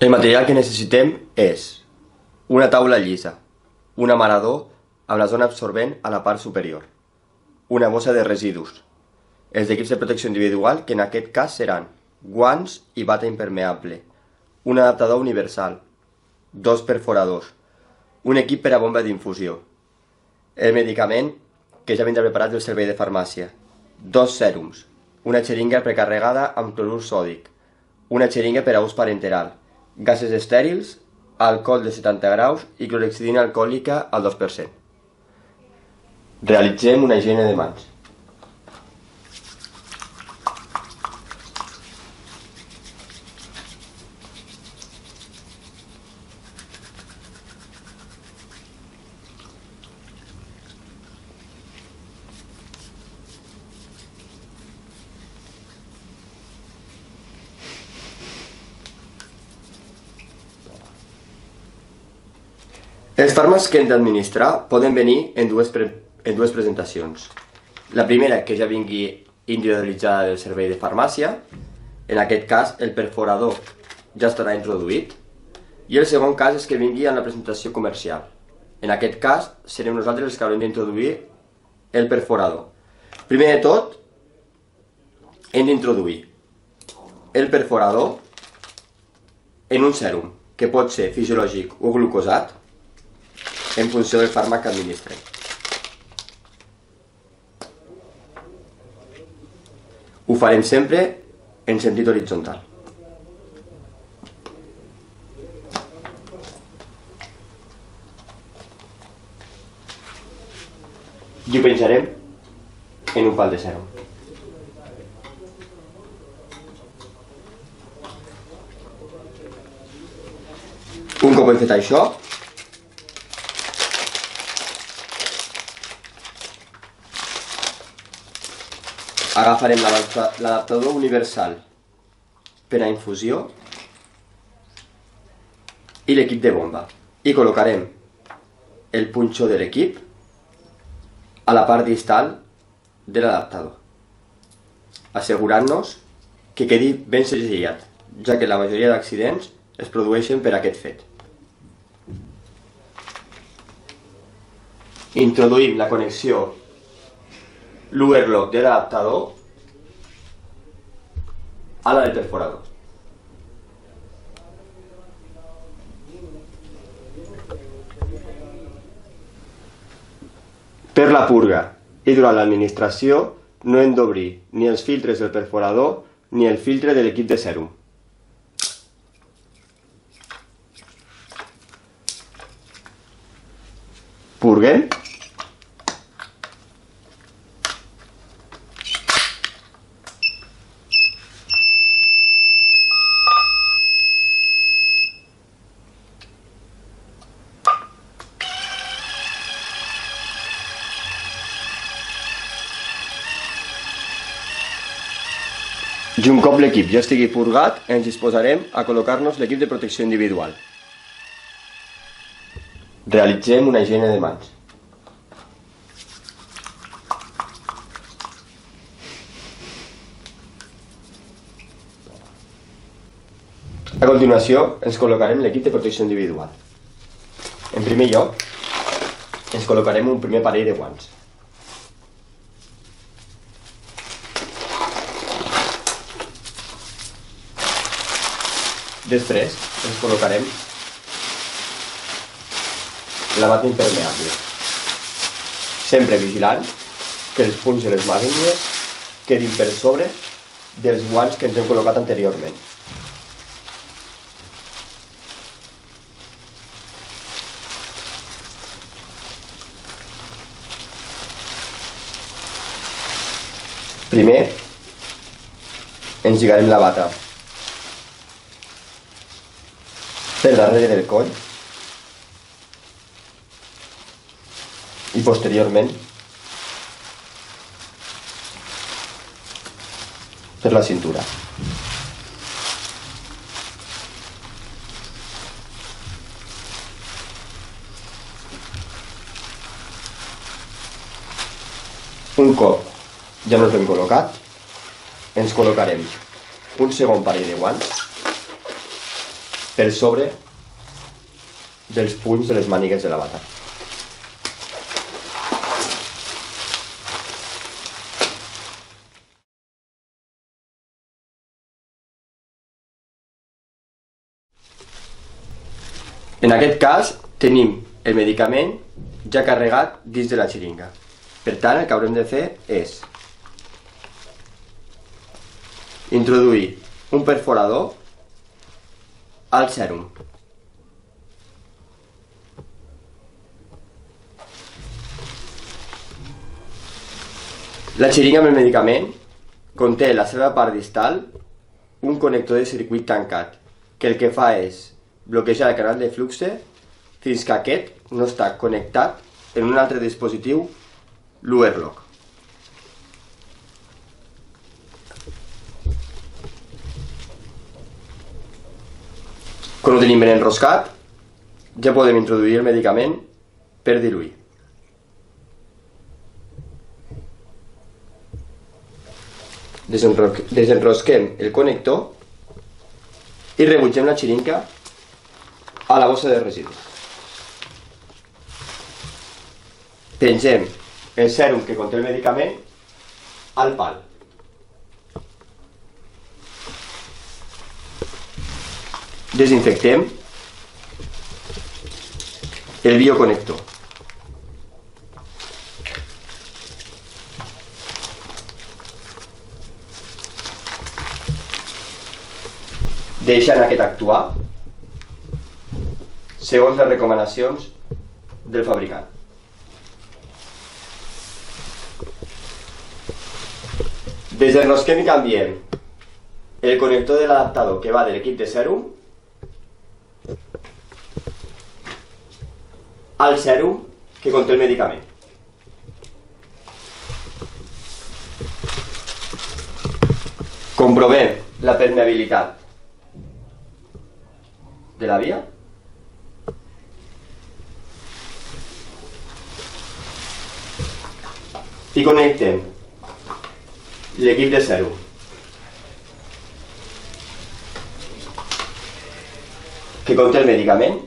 El material que necessitem és una taula llisa, un amarador amb la zona absorbent a la part superior, una bossa de residus, els equips de protecció individual, que en aquest cas seran guants i bata impermeable, un adaptador universal, 2 perforadors, un equip per a bomba d'infusió, el medicament que ja vindrà preparat del servei de farmàcia, 2 sèrums, una xeringa precarregada amb clorur sòdic, una xeringa per a ús parenteral, gasos estèrils, alcohol de 70 graus i clorhexidina alcohòlica al 2%. Realitzem una higiene de mans. Els fàrmacs que hem d'administrar poden venir en dues presentacions. La primera, que ja vingui individualitzada del servei de farmàcia, en aquest cas el perforador ja estarà introduït, i el segon cas és que vingui en la presentació comercial. En aquest cas serem nosaltres els que haurem d'introduir el perforador. Primer de tot, hem d'introduir el perforador en un sèrum, que pot ser fisiològic o glucosat, en funció del fàrmac que administrem. Ho farem sempre en sentit horitzontal. I ho penjarem en un pal de sèrum. Un cop hem fet això, agafarem l'adaptador universal per a infusió i l'equip de bomba i col·locarem el punxó de l'equip a la part distal de l'adaptador, assegurant-nos que quedi ben segellat, ja que la majoria d'accidents es produeixen per aquest fet. Introduïm la connexió l'overlock de l'adaptador a la del perforador. Per la purga i durant l'administració no hem d'obrir ni els filtres del perforador ni el filtre de l'equip de sèrum. Purguem. I un cop l'equip ja estigui purgat, ens disposarem a col·locar-nos l'equip de protecció individual. Realitzem una higiene de mans. A continuació, ens col·locarem l'equip de protecció individual. En primer lloc, ens col·locarem un primer parell de guants. Després ens col·locarem la bata impermeable, sempre vigilant que els punts de les màquines quedin per sobre dels guants que ens hem col·locat anteriorment. Primer ens lligarem la bata per darrere del coll i posteriorment per la cintura. Un cop ja ens l'hem col·locat, ens col·locarem un segon parell de guants per sobre dels punys de les mànigues de la bata. En aquest cas tenim el medicament ja carregat dins de la xeringa. Per tant, el que haurem de fer és introduir un perforador al sèrum. La xeringa amb el medicament conté la seva part distal un connector de circuit tancat, que el que fa és bloquejar el canal de flux fins que aquest no està connectat en un altre dispositiu, l'Overlock. Quan ho tenim ben enroscat, ja podem introduir el medicament per diluir. Desenrosquem el connector i rebutgem la xeringa a la bossa de residus. Pengem el sèrum que conté el medicament al pal. Desinfectem el bioconnector. Deixant aquest actuar segons les recomanacions del fabricant. Desenrosquem i canviem el connector de l'adaptador que va de l'equip de sèrum al sèrum que conté el medicament. Comprovem la permeabilitat de la via i connectem l'equip de sèrum. Que conté el medicament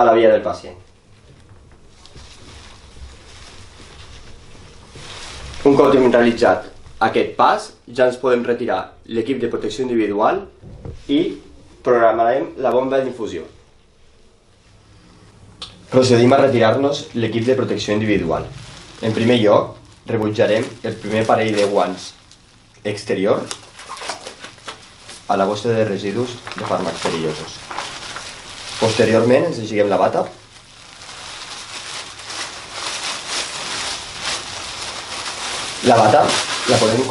a la via del pacient. Un cop hem realitzat aquest pas, ja ens podem retirar l'equip de protecció individual i programarem la bomba d'infusió. Procedim a retirar-nos l'equip de protecció individual. En primer lloc, rebutjarem el primer parell de guants exterior a la bossa de residus de fàrmacs perillosos. Posteriorment ens aixequem la bata. La bata la podem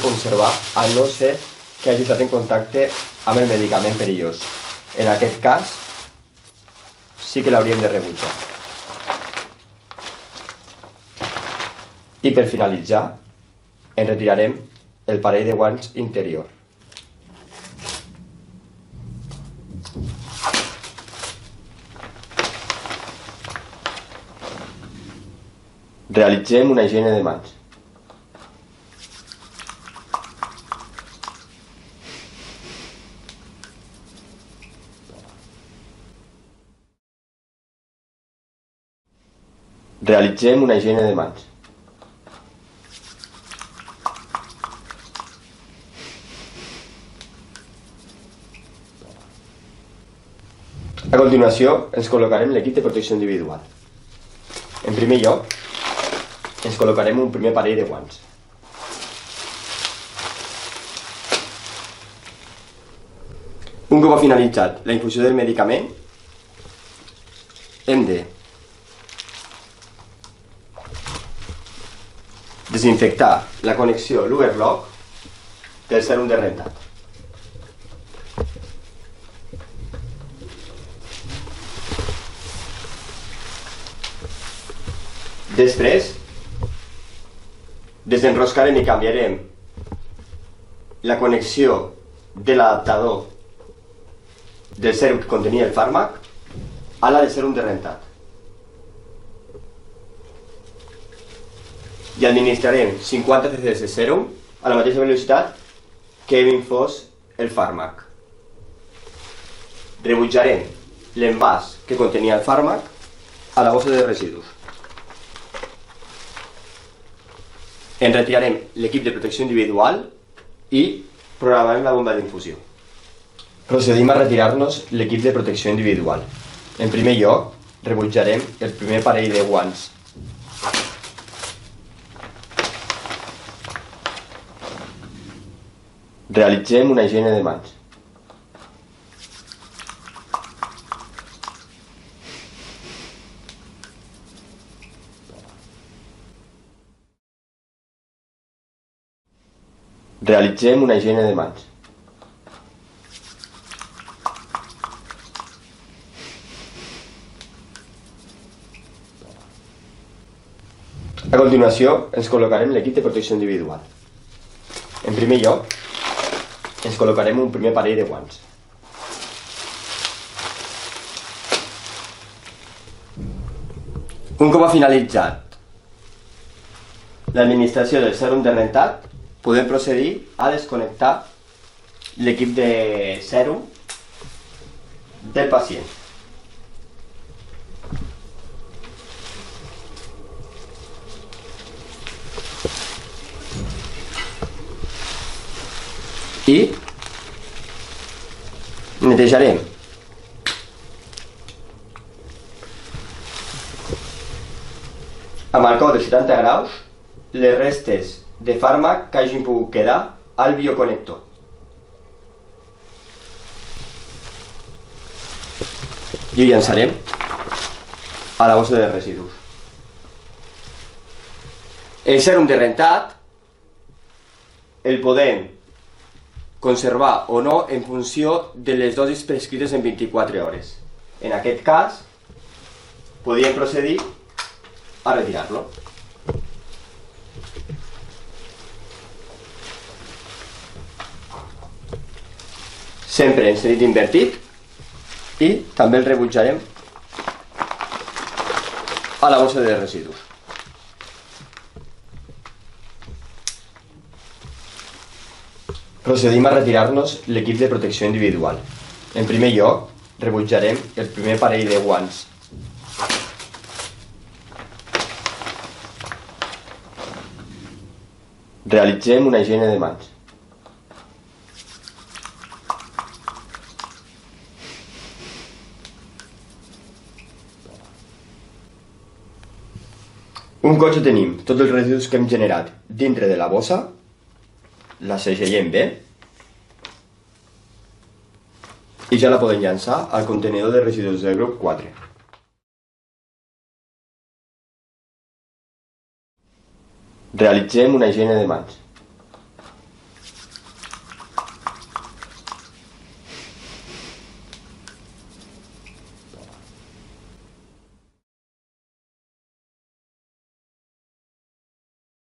conservar a no ser que hagi estat en contacte amb el medicament perillós. En aquest cas, sí que l'hauríem de rebutjar. I per finalitzar, en retirarem el parell de guants interior. Realitzem una higiene de mans. Realitzem una higiene de mans. A continuació, ens col·locarem l'equip de protecció individual. En primer lloc, ens col·locarem un primer parell de guants. Un cop ha finalitzat la infusió del medicament, hem de desinfectar la connexió l'Overlock del sèrum de rentat. Després, desenroscarem i canviarem la connexió de l'adaptador del sèrum que contenia el fàrmac a la de sèrum de rentat. I administrarem 50 cc de sèrum a la mateixa velocitat que hem infós el fàrmac. Rebutjarem l'envàs que contenia el fàrmac a la bossa de residus. En retirarem l'equip de protecció individual i programarem la bomba d'infusió. Procedim a retirar-nos l'equip de protecció individual. En primer lloc, rebutjarem el primer parell de guants. Realitzem una higiene de mans. Realitzem una higiene de mans. A continuació, ens col·locarem l'equip de protecció individual. En primer lloc, ens col·locarem un primer parell de guants. Un cop ha finalitzat l'administració del sèrum de rentat, podem procedir a desconnectar l'equip de sèrum del pacient. I netejarem amb alcohol de 70 graus les restes de fàrmac que hagin pogut quedar al bioconnector. I ho llançarem a la bossa de residus. El sèrum de rentat el podem conservar o no en funció de les dosis prescrites en 24 hores. En aquest cas, podríem procedir a retirar-lo. Sempre en sentit invertit i també el rebutjarem a la bossa de residus. Procedim a retirar-nos l'equip de protecció individual. En primer lloc, rebutjarem el primer parell de guants. Realitzem una higiene de mans. Un cop ja tenim tots els residus que hem generat dintre de la bossa, la segellem bé i ja la podem llançar al contenidor de residus del grup 4. Realitzem una higiene de mans.